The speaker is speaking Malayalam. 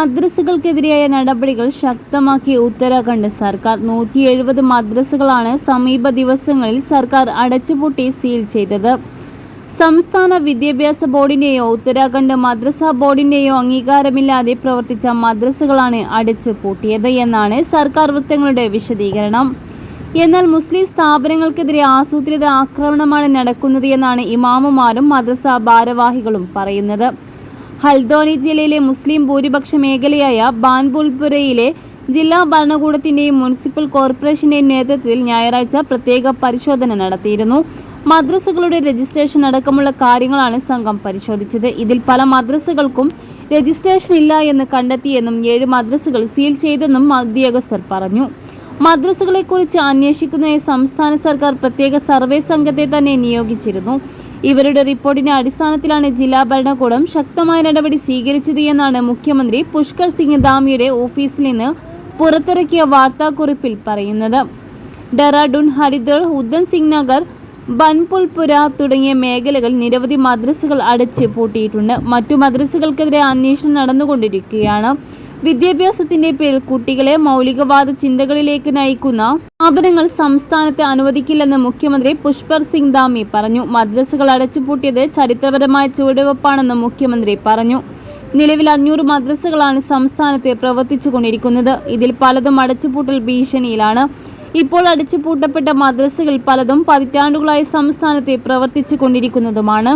മദ്രസകൾക്കെതിരായ നടപടികൾ ശക്തമാക്കി ഉത്തരാഖണ്ഡ് സർക്കാർ. 170 മദ്രസകളാണ് സമീപ ദിവസങ്ങളിൽ സർക്കാർ അടച്ചുപൂട്ടി സീൽ ചെയ്തത്. സംസ്ഥാന വിദ്യാഭ്യാസ ബോർഡിന്റെയോ ഉത്തരാഖണ്ഡ് മദ്രസ ബോർഡിന്റെയോ അംഗീകാരമില്ലാതെ പ്രവർത്തിച്ച മദ്രസകളാണ് അടച്ചുപൂട്ടിയത് എന്നാണ് സർക്കാർ വൃത്തങ്ങളുടെ വിശദീകരണം. എന്നാൽ മുസ്ലിം സ്ഥാപനങ്ങൾക്കെതിരെ ആസൂത്രിത ആക്രമണമാണ് നടക്കുന്നത് എന്നാണ് ഇമാമുമാരും മദ്രസ ഭാരവാഹികളും പറയുന്നത്. ഹൽദ്വാനി ജില്ലയിലെ മുസ്ലിം ഭൂരിപക്ഷ മേഖലയായ ബാൻപുൽപുരയിലെ ജില്ലാ ഭരണകൂടത്തിന്റെയും മുനിസിപ്പൽ കോർപ്പറേഷന്റെയും നേതൃത്വത്തിൽ ഞായറാഴ്ച പ്രത്യേക പരിശോധന നടത്തിയിരുന്നു. മദ്രസകളുടെ രജിസ്ട്രേഷൻ അടക്കമുള്ള കാര്യങ്ങളാണ് സംഘം പരിശോധിച്ചത്. ഇതിൽ പല മദ്രസകൾക്കും രജിസ്ട്രേഷൻ ഇല്ല എന്ന് കണ്ടെത്തിയെന്നും 7 മദ്രസകൾ സീൽ ചെയ്തെന്നും ഉദ്യോഗസ്ഥർ പറഞ്ഞു. മദ്രസകളെക്കുറിച്ച് അന്വേഷിക്കുന്നതിന് സംസ്ഥാന സർക്കാർ പ്രത്യേക സർവേ സംഘത്തെ തന്നെ നിയോഗിച്ചിരുന്നു. ഇവരുടെ റിപ്പോർട്ടിന്റെ അടിസ്ഥാനത്തിലാണ് ജില്ലാ ഭരണകൂടം ശക്തമായ നടപടി സ്വീകരിച്ചത് എന്നാണ് മുഖ്യമന്ത്രി പുഷ്കർ സിംഗ് ധാമിയുടെ ഓഫീസിൽ നിന്ന് പുറത്തിറക്കിയ വാർത്താക്കുറിപ്പിൽ പറയുന്നത്. ഡെറാഡൂൺ, ഹരിദ്വാർ, ഉദ്ധം സിംഗ് നഗർ, ബൻപുൽപുര തുടങ്ങിയ മേഖലകളിൽ നിരവധി മദ്രസകൾ അടച്ച് പൂട്ടിയിട്ടുണ്ട്. മറ്റു മദ്രസകൾക്കെതിരെ അന്വേഷണം നടന്നുകൊണ്ടിരിക്കുകയാണ്. വിദ്യാഭ്യാസത്തിന്റെ പേരിൽ കുട്ടികളെ മൗലികവാദ ചിന്തകളിലേക്ക് നയിക്കുന്ന സ്ഥാപനങ്ങൾ സംസ്ഥാനത്ത് അനുവദിക്കില്ലെന്ന് മുഖ്യമന്ത്രി പുഷ്കർ സിംഗ് ധാമി പറഞ്ഞു. മദ്രസകൾ അടച്ചുപൂട്ടിയത് ചരിത്രപരമായ ചുവടുവെപ്പാണെന്ന് മുഖ്യമന്ത്രി പറഞ്ഞു. നിലവിൽ 500 മദ്രസകളാണ് സംസ്ഥാനത്ത് പ്രവർത്തിച്ചുകൊണ്ടിരിക്കുന്നത്. ഇതിൽ പലതും അടച്ചുപൂട്ടൽ ഭീഷണിയിലാണ്. ഇപ്പോൾ അടച്ചുപൂട്ടപ്പെട്ട മദ്രസകൾ പലതും പതിറ്റാണ്ടുകളായി സംസ്ഥാനത്ത് പ്രവർത്തിച്ചുകൊണ്ടിരിക്കുന്നതുമാണ്.